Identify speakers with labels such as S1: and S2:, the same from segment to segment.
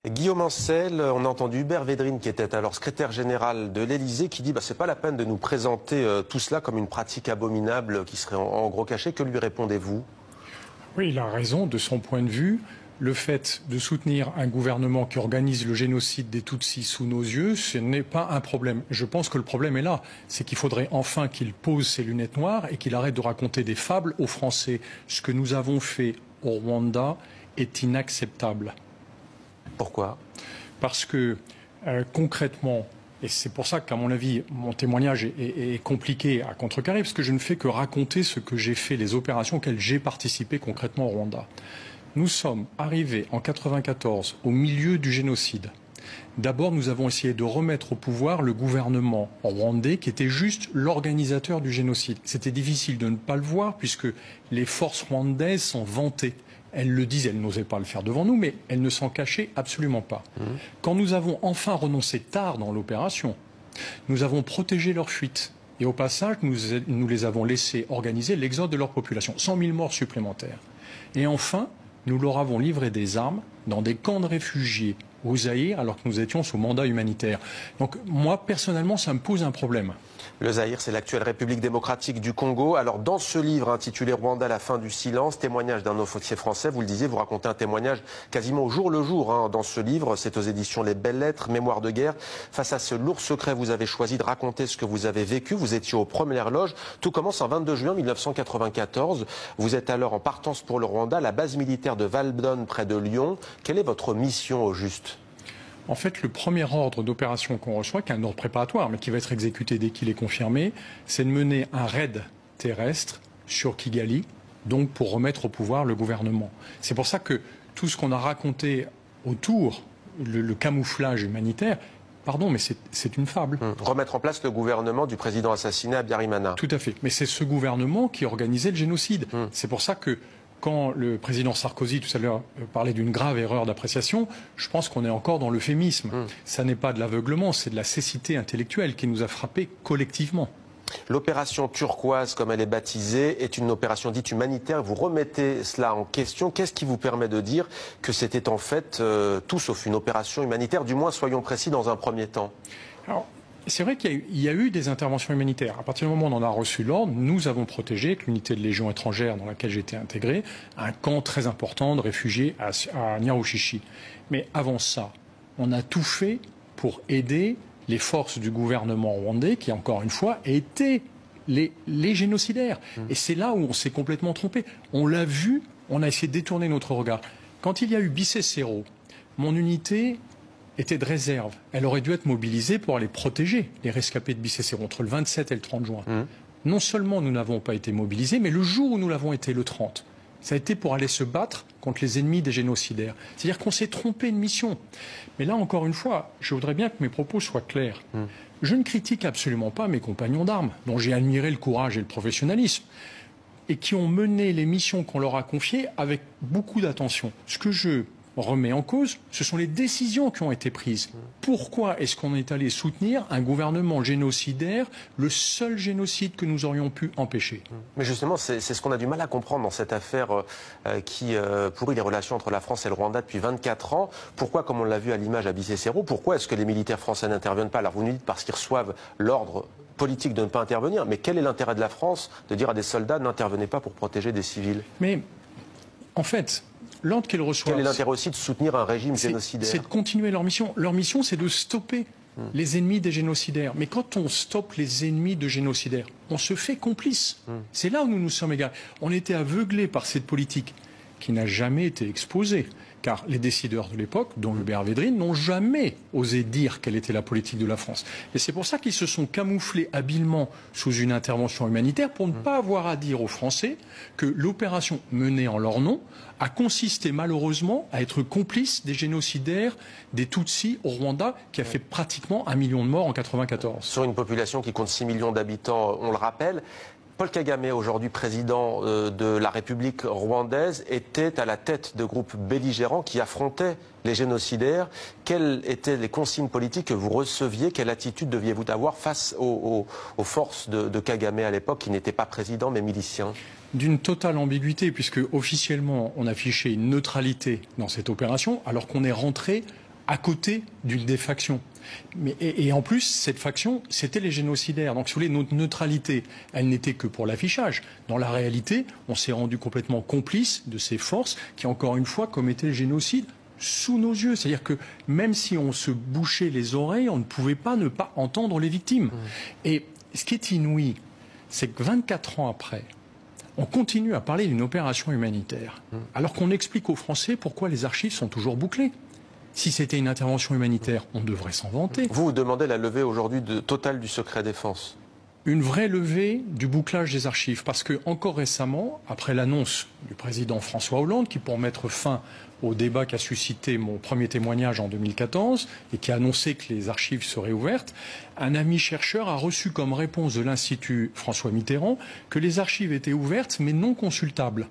S1: Guillaume Ancel, on a entendu Hubert Védrine, qui était alors secrétaire général de l'Élysée, qui dit c'est pas la peine de nous présenter tout cela comme une pratique abominable qui serait en gros cachet. Que lui répondez-vous?
S2: Oui, il a raison de son point de vue. Le fait de soutenir un gouvernement qui organise le génocide des Tutsis sous nos yeux, ce n'est pas un problème. Je pense que le problème est là. C'est qu'il faudrait enfin qu'il pose ses lunettes noires et qu'il arrête de raconter des fables aux Français. Ce que nous avons fait au Rwanda est inacceptable.
S1: Pourquoi?
S2: Parce que concrètement, et c'est pour ça qu'à mon avis, mon témoignage est compliqué à contrecarrer, parce que je ne fais que raconter ce que j'ai fait, les opérations auxquelles j'ai participé concrètement au Rwanda. Nous sommes arrivés en 1994 au milieu du génocide. D'abord, nous avons essayé de remettre au pouvoir le gouvernement rwandais qui était juste l'organisateur du génocide. C'était difficile de ne pas le voir puisque les forces rwandaises s'en vantaient. Elles le disaient, elles n'osaient pas le faire devant nous, mais elles ne s'en cachaient absolument pas. Quand nous avons enfin renoncé tard dans l'opération, nous avons protégé leur fuite. Et au passage, nous les avons laissés organiser l'exode de leur population. 100 000 morts supplémentaires. Et enfin, nous leur avons livré des armes dans des camps de réfugiés au Zaïre alors que nous étions sous mandat humanitaire. Donc moi, personnellement, ça me pose un problème.
S1: Le Zaïre, c'est l'actuelle République démocratique du Congo. Alors dans ce livre intitulé Rwanda, la fin du silence, témoignage d'un officier français, vous le disiez, vous racontez un témoignage quasiment au jour le jour dans ce livre. C'est aux éditions Les Belles Lettres, Mémoire de guerre. Face à ce lourd secret, vous avez choisi de raconter ce que vous avez vécu. Vous étiez aux premières loges. Tout commence en 22 juin 1994. Vous êtes alors en partance pour le Rwanda, la base militaire de Valdonne près de Lyon. Quelle est votre mission au juste ?
S2: En fait, le premier ordre d'opération qu'on reçoit, qui est un ordre préparatoire, mais qui va être exécuté dès qu'il est confirmé, c'est de mener un raid terrestre sur Kigali, donc pour remettre au pouvoir le gouvernement. C'est pour ça que tout ce qu'on a raconté autour, le camouflage humanitaire, pardon, mais c'est une fable.
S1: Remettre en place le gouvernement du président assassiné Habyarimana.
S2: Tout à fait. Mais c'est ce gouvernement qui organisait le génocide. C'est pour ça que quand le président Sarkozy, tout à l'heure, parlait d'une grave erreur d'appréciation, je pense qu'on est encore dans l'euphémisme. Ça n'est pas de l'aveuglement, c'est de la cécité intellectuelle qui nous a frappés collectivement.
S1: L'opération turquoise, comme elle est baptisée, est une opération dite humanitaire. Vous remettez cela en question. Qu'est-ce qui vous permet de dire que c'était en fait tout sauf une opération humanitaire? Du moins, soyons précis dans un premier temps.
S2: Alors, c'est vrai qu'il y a eu des interventions humanitaires. À partir du moment où on en a reçu l'ordre, nous avons protégé, avec l'unité de Légion étrangère dans laquelle j'étais intégré, un camp très important de réfugiés à Nyarushishi. Mais avant ça, on a tout fait pour aider les forces du gouvernement rwandais, qui, encore une fois, étaient les génocidaires. Et c'est là où on s'est complètement trompé. On l'a vu, on a essayé de détourner notre regard. Quand il y a eu Bicécéro, mon unité était de réserve. Elle aurait dû être mobilisée pour aller protéger les rescapés de Bicécéro entre le 27 et le 30 juin. Non seulement nous n'avons pas été mobilisés, mais le jour où nous l'avons été, le 30, ça a été pour aller se battre contre les ennemis des génocidaires. C'est-à-dire qu'on s'est trompé de mission. Mais là, encore une fois, je voudrais bien que mes propos soient clairs. Je ne critique absolument pas mes compagnons d'armes, dont j'ai admiré le courage et le professionnalisme, et qui ont mené les missions qu'on leur a confiées avec beaucoup d'attention. Ce que je remet en cause, ce sont les décisions qui ont été prises. Pourquoi est-ce qu'on est allé soutenir un gouvernement génocidaire, le seul génocide que nous aurions pu empêcher?
S1: Mais justement, c'est ce qu'on a du mal à comprendre dans cette affaire qui pourrit les relations entre la France et le Rwanda depuis 24 ans. Pourquoi, comme on l'a vu à l'image à Bicécéro, pourquoi est-ce que les militaires français n'interviennent pas? Alors vous nous dites parce qu'ils reçoivent l'ordre politique de ne pas intervenir, mais quel est l'intérêt de la France de dire à des soldats n'intervenez pas pour protéger des civils?
S2: Mais en fait, l'ordre qu'elles reçoivent,
S1: quel est l'intérêt aussi de soutenir un régime génocidaire?
S2: C'est de continuer leur mission. Leur mission, c'est de stopper les ennemis des génocidaires. Mais quand on stoppe les ennemis de génocidaires, on se fait complice. C'est là où nous nous sommes égarés. On était aveuglés par cette politique qui n'a jamais été exposée. Car les décideurs de l'époque, dont Hubert Védrine, n'ont jamais osé dire quelle était la politique de la France. Et c'est pour ça qu'ils se sont camouflés habilement sous une intervention humanitaire pour ne pas avoir à dire aux Français que l'opération menée en leur nom a consisté malheureusement à être complice des génocidaires des Tutsis au Rwanda, qui a fait pratiquement 1 million de morts en 1994.
S1: Sur une population qui compte 6 millions d'habitants, on le rappelle. Paul Kagame, aujourd'hui président de la République rwandaise, était à la tête de groupes belligérants qui affrontaient les génocidaires. Quelles étaient les consignes politiques que vous receviez? Quelle attitude deviez-vous avoir face aux forces de Kagame à l'époque, qui n'était pas président mais milicien?
S2: D'une totale ambiguïté, puisque officiellement on affichait une neutralité dans cette opération, alors qu'on est rentré à côté d'une des factions. Et en plus, cette faction, c'était les génocidaires. Donc, si vous voulez, notre neutralité, elle n'était que pour l'affichage. Dans la réalité, on s'est rendu complètement complice de ces forces qui, encore une fois, commettaient le génocide sous nos yeux. C'est-à-dire que même si on se bouchait les oreilles, on ne pouvait pas ne pas entendre les victimes. Et ce qui est inouï, c'est que 24 ans après, on continue à parler d'une opération humanitaire, alors qu'on explique aux Français pourquoi les archives sont toujours bouclées. Si c'était une intervention humanitaire, on devrait s'en vanter.
S1: Vous demandez la levée aujourd'hui totale du secret défense.
S2: Une vraie levée du bouclage des archives, parce que encore récemment, après l'annonce du président François Hollande, qui pour mettre fin au débat qu'a suscité mon premier témoignage en 2014 et qui a annoncé que les archives seraient ouvertes, un ami chercheur a reçu comme réponse de l'Institut François Mitterrand que les archives étaient ouvertes mais non consultables.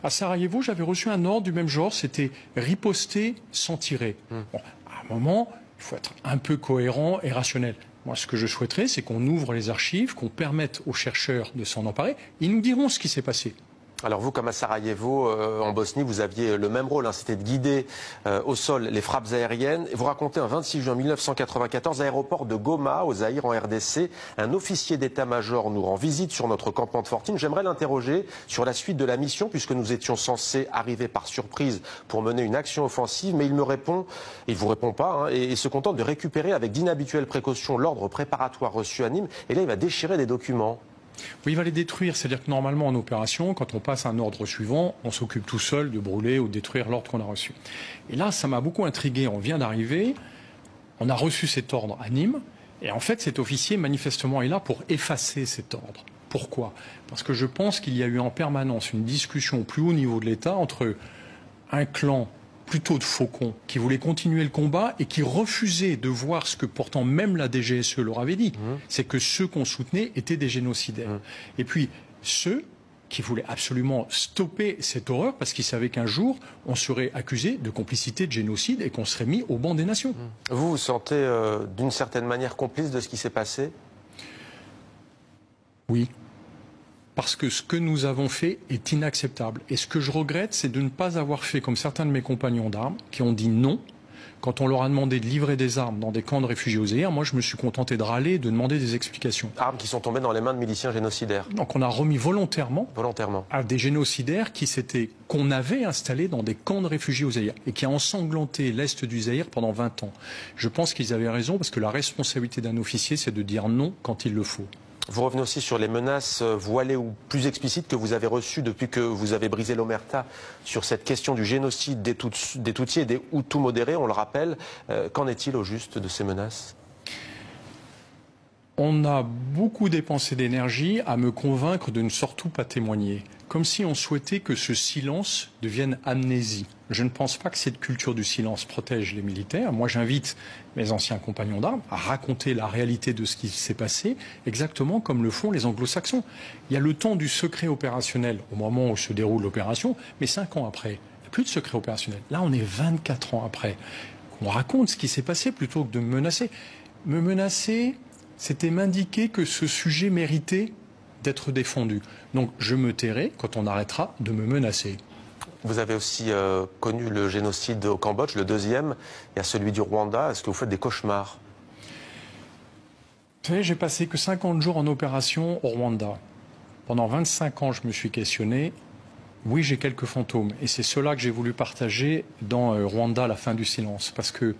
S2: À Sarajevo, j'avais reçu un ordre du même genre, c'était riposter sans tirer. Bon, à un moment, il faut être un peu cohérent et rationnel. Moi, ce que je souhaiterais, c'est qu'on ouvre les archives, qu'on permette aux chercheurs de s'en emparer. Ils nous diront ce qui s'est passé.
S1: Alors vous, comme à Sarajevo, en Bosnie, vous aviez le même rôle, hein, c'était de guider au sol les frappes aériennes. Vous racontez un 26 juin 1994, aéroport de Goma, au Zaïre, en RDC, un officier d'état-major nous rend visite sur notre campement de fortune. J'aimerais l'interroger sur la suite de la mission, puisque nous étions censés arriver par surprise pour mener une action offensive, mais il me répond, il vous répond pas, hein, et se contente de récupérer avec d'inhabituelles précautions l'ordre préparatoire reçu à Nîmes, et là il va déchirer des documents.
S2: Oui, il va les détruire. C'est-à-dire que normalement, en opération, quand on passe un ordre suivant, on s'occupe tout seul de brûler ou de détruire l'ordre qu'on a reçu. Et là, ça m'a beaucoup intrigué. On vient d'arriver, on a reçu cet ordre à Nîmes, et en fait, cet officier, manifestement, est là pour effacer cet ordre. Pourquoi? Parce que je pense qu'il y a eu en permanence une discussion au plus haut niveau de l'État entre un clan plutôt de faucons, qui voulaient continuer le combat et qui refusaient de voir ce que pourtant même la DGSE leur avait dit. C'est que ceux qu'on soutenait étaient des génocidaires. Et puis ceux qui voulaient absolument stopper cette horreur parce qu'ils savaient qu'un jour on serait accusé de complicité de génocide et qu'on serait mis au banc des nations.
S1: Vous vous sentez d'une certaine manière complice de ce qui s'est passé?
S2: Oui. Parce que ce que nous avons fait est inacceptable. Et ce que je regrette, c'est de ne pas avoir fait comme certains de mes compagnons d'armes qui ont dit non. Quand on leur a demandé de livrer des armes dans des camps de réfugiés au Zaïre, moi je me suis contenté de râler et de demander des explications.
S1: Armes qui sont tombées dans les mains de miliciens génocidaires.
S2: Donc on a remis volontairement à des génocidaires qu'on avait installés dans des camps de réfugiés au Zaïre et qui a ensanglanté l'Est du Zaïre pendant 20 ans. Je pense qu'ils avaient raison parce que la responsabilité d'un officier, c'est de dire non quand il le faut.
S1: Vous revenez aussi sur les menaces voilées ou plus explicites que vous avez reçues depuis que vous avez brisé l'omerta sur cette question du génocide des Tutsis et des Hutus modérés, on le rappelle. Qu'en est-il au juste de ces menaces?
S2: On a beaucoup dépensé d'énergie à me convaincre de ne surtout pas témoigner, comme si on souhaitait que ce silence devienne amnésie. Je ne pense pas que cette culture du silence protège les militaires. Moi, j'invite mes anciens compagnons d'armes à raconter la réalité de ce qui s'est passé, exactement comme le font les anglo-saxons. Il y a le temps du secret opérationnel au moment où se déroule l'opération, mais 5 ans après, il n'y a plus de secret opérationnel. Là, on est 24 ans après. On raconte ce qui s'est passé plutôt que de me menacer. Me menacer, c'était m'indiquer que ce sujet méritait d'être défendu. Donc je me tairai quand on arrêtera de me menacer.
S1: Vous avez aussi connu le génocide au Cambodge, le deuxième. Il y a celui du Rwanda. Est-ce que vous faites des cauchemars?
S2: Vous savez, j'ai passé que 50 jours en opération au Rwanda. Pendant 25 ans, je me suis questionné. Oui, j'ai quelques fantômes. Et c'est cela que j'ai voulu partager dans Rwanda, la fin du silence. Parce que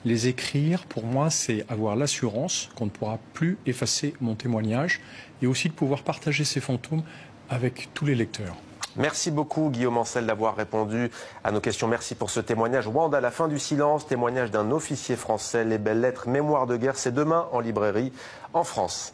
S2: les écrire, pour moi, c'est avoir l'assurance qu'on ne pourra plus effacer mon témoignage et aussi de pouvoir partager ces fantômes avec tous les lecteurs.
S1: Merci beaucoup Guillaume Ancel d'avoir répondu à nos questions. Merci pour ce témoignage. Rwanda, la fin du silence, témoignage d'un officier français. Les belles lettres, mémoire de guerre, c'est demain en librairie en France.